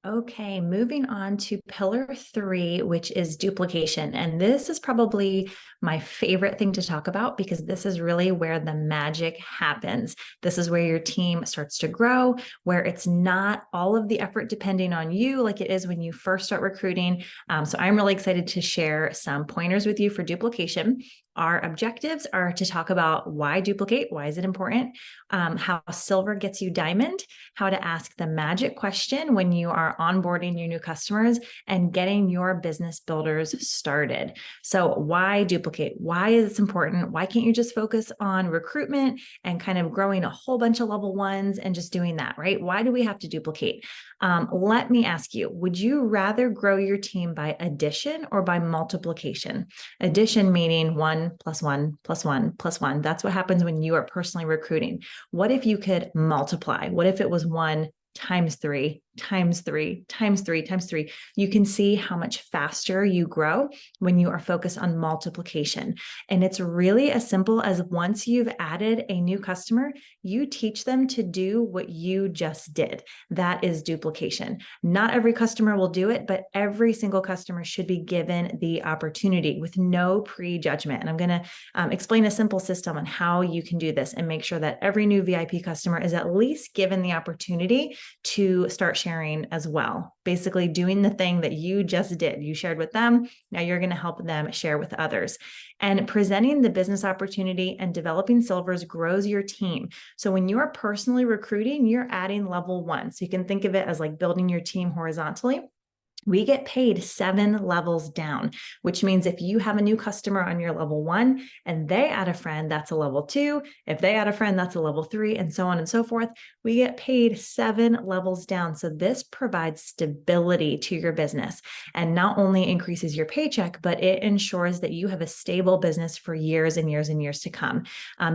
Okay, moving on to pillar three, which is duplication. And this is probably my favorite thing to talk about because this is really where the magic happens. This is where your team starts to grow, where it's not all of the effort depending on you like it is when you first start recruiting. So I'm really excited to share some pointers with you for duplication. Our objectives are to talk about why duplicate, why is it important, how silver gets you diamond, how to ask the magic question when you are onboarding your new customers, and getting your business builders started. So why duplicate? Why is this important? Why can't you just focus on recruitment and kind of growing a whole bunch of level ones and just doing that, right? Why do we have to duplicate? Let me ask you, would you rather grow your team by addition or by multiplication? Addition meaning 1 + 1 + 1 + 1. That's what happens when you are personally recruiting. What if you could multiply? What if it was 1 × 3 × 3 × 3 × 3? You can see how much faster you grow when you are focused on multiplication. And it's really as simple as once you've added a new customer, you teach them to do what you just did. That is duplication. Not every customer will do it, but every single customer should be given the opportunity with no prejudgment. And I'm going to explain a simple system on how you can do this and make sure that every new VIP customer is at least given the opportunity to start sharing as well. Basically doing the thing that you just did. You shared with them. Now you're going to help them share with others. And presenting the business opportunity and developing silvers grows your team. So when you're personally recruiting, you're adding level one. So you can think of it as like building your team horizontally. We get paid 7 levels down, which means if you have a new customer on your level 1 and they add a friend, that's a level 2. If they add a friend, that's a level 3, and so on and so forth. We get paid 7 levels down. So this provides stability to your business and not only increases your paycheck, but it ensures that you have a stable business for years and years and years to come.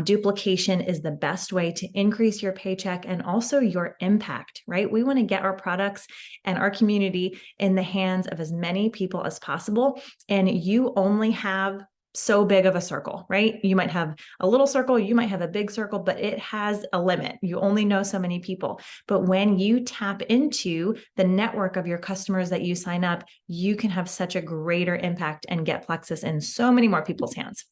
Duplication is the best way to increase your paycheck and also your impact, right? We want to get our products and our community in the hands of as many people as possible. And you only have so big of a circle, right? You might have a little circle, you might have a big circle, but it has a limit. You only know so many people. But when you tap into the network of your customers that you sign up, you can have such a greater impact and get Plexus in so many more people's hands.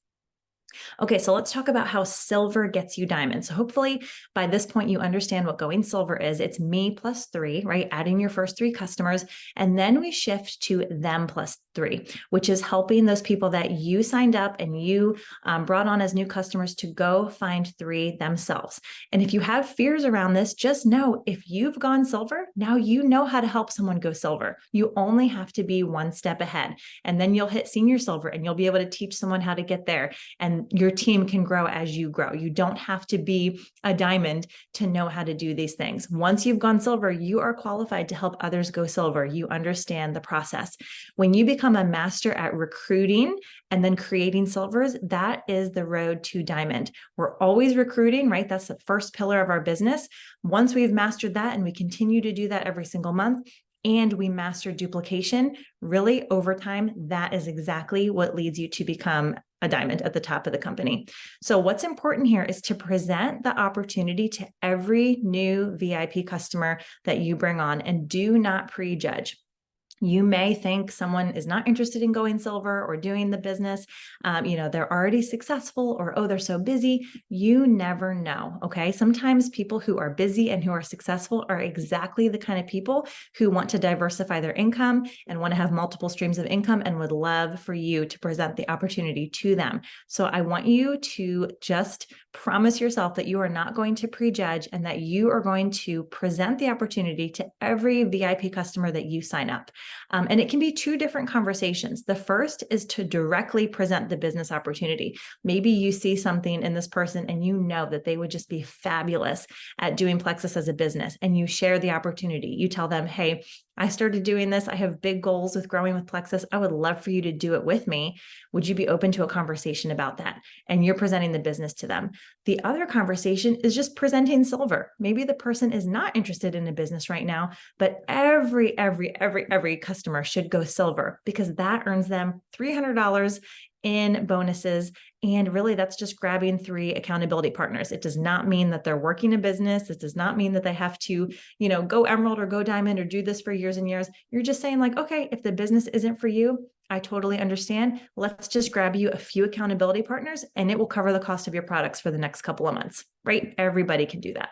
Okay, so let's talk about how silver gets you diamond. So hopefully by this point, you understand what going silver is. It's me plus 3, right? Adding your first 3 customers. And then we shift to them plus 3, which is helping those people that you signed up and you brought on as new customers to go find 3 themselves. And if you have fears around this, just know if you've gone silver, now you know how to help someone go silver. You only have to be 1 step ahead. And then you'll hit senior silver and you'll be able to teach someone how to get there. And your team can grow as you grow. You don't have to be a diamond to know how to do these things. Once you've gone silver, you are qualified to help others go silver. You understand the process. When you become a master at recruiting and then creating silvers, that is the road to diamond. We're always recruiting, right? That's the first pillar of our business. Once we've mastered that and we continue to do that every single month, and we master duplication, really over time, that is exactly what leads you to become a diamond at the top of the company. So what's important here is to present the opportunity to every new VIP customer that you bring on, and do not prejudge. You may think someone is not interested in going silver or doing the business. They're already successful, or, oh, they're so busy. You never know, okay? Sometimes people who are busy and who are successful are exactly the kind of people who want to diversify their income and want to have multiple streams of income and would love for you to present the opportunity to them. So I want you to just promise yourself that you are not going to prejudge and that you are going to present the opportunity to every VIP customer that you sign up. And it can be 2 different conversations. The first is to directly present the business opportunity. Maybe you see something in this person and you know that they would just be fabulous at doing Plexus as a business, and you share the opportunity. You tell them, hey, I started doing this. I have big goals with growing with Plexus. I would love for you to do it with me. Would you be open to a conversation about that? And you're presenting the business to them. The other conversation is just presenting silver. Maybe the person is not interested in a business right now, but every customer should go silver because that earns them $300 in bonuses. And really, that's just grabbing 3 accountability partners. It does not mean that they're working a business. It does not mean that they have to, go emerald or go diamond or do this for years and years. You're just saying like, okay, if the business isn't for you, I totally understand. Let's just grab you a few accountability partners and it will cover the cost of your products for the next couple of months, right? Everybody can do that.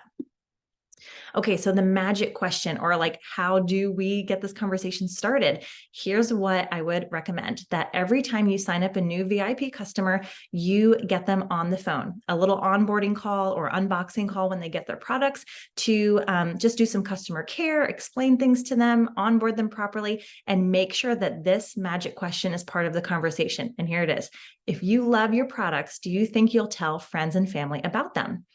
Okay, so the magic question, or like, how do we get this conversation started? Here's what I would recommend: that every time you sign up a new VIP customer, you get them on the phone, a little onboarding call or unboxing call when they get their products, to just do some customer care, explain things to them, onboard them properly, and make sure that this magic question is part of the conversation. And here it is: if you love your products, do you think you'll tell friends and family about them?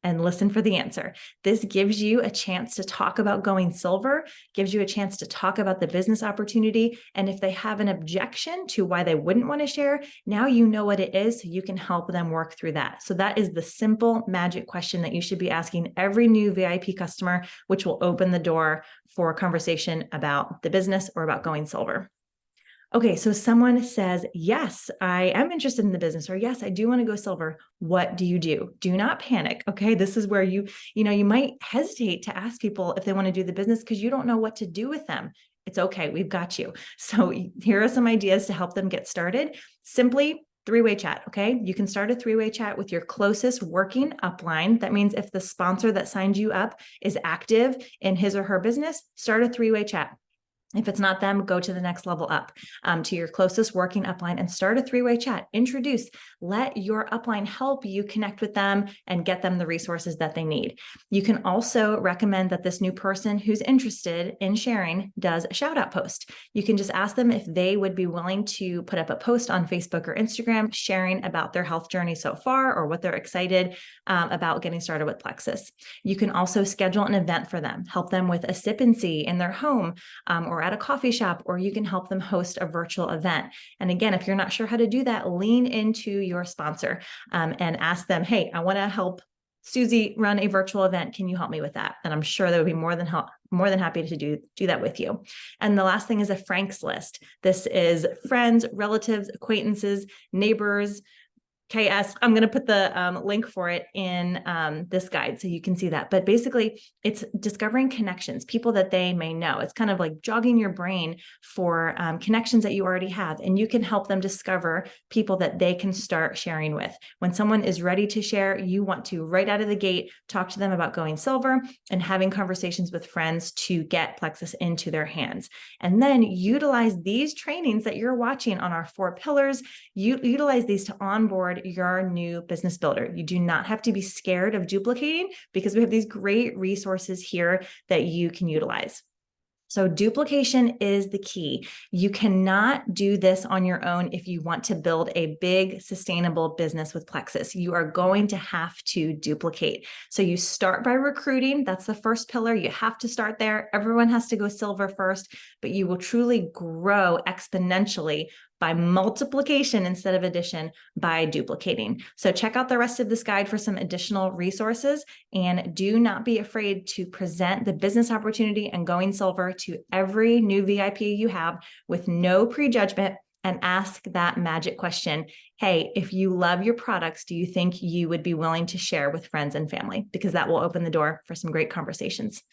And listen for the answer. This gives you a chance to talk about going silver, gives you a chance to talk about the business opportunity. And if they have an objection to why they wouldn't want to share, now you know what it is, so you can help them work through that. So that is the simple magic question that you should be asking every new VIP customer, which will open the door for a conversation about the business or about going silver. Okay, so someone says, yes, I am interested in the business, or yes, I do want to go silver. What do you do? Do not panic. Okay, this is where you might hesitate to ask people if they want to do the business because you don't know what to do with them. It's okay, we've got you. So here are some ideas to help them get started. Simply 3-way chat. Okay, you can start a 3-way chat with your closest working upline. That means if the sponsor that signed you up is active in his or her business, start a 3-way chat. If it's not them, go to the next level up, to your closest working upline and start a 3-way chat. Introduce, let your upline help you connect with them and get them the resources that they need. You can also recommend that this new person who's interested in sharing does a shout out post. You can just ask them if they would be willing to put up a post on Facebook or Instagram sharing about their health journey so far, or what they're excited about getting started with Plexus. You can also schedule an event for them, help them with a sip and see in their home, or at a coffee shop, or you can help them host a virtual event. And again, if you're not sure how to do that, lean into your sponsor and ask them, hey, I want to help Susie run a virtual event. Can you help me with that? And I'm sure they would be more than happy to do that with you. And the last thing is a Frank's list. This is friends, relatives, acquaintances, neighbors, KS. I'm going to put the link for it in this guide so you can see that. But basically, it's discovering connections, people that they may know. It's kind of like jogging your brain for connections that you already have, and you can help them discover people that they can start sharing with. When someone is ready to share, you want to, right out of the gate, talk to them about going silver and having conversations with friends to get Plexus into their hands. And then utilize these trainings that you're watching on our 4 pillars. You utilize these to onboard your new business builder. You do not have to be scared of duplicating, because we have these great resources here that you can utilize. So duplication is the key. You cannot do this on your own if you want to build a big, sustainable business with Plexus. You are going to have to duplicate. So you start by recruiting. That's the first pillar. You have to start there. Everyone has to go silver first, but you will truly grow exponentially by multiplication instead of addition by duplicating. So check out the rest of this guide for some additional resources, and do not be afraid to present the business opportunity and going silver to every new VIP you have with no prejudgment, and ask that magic question: hey, if you love your products, do you think you would be willing to share with friends and family? Because that will open the door for some great conversations.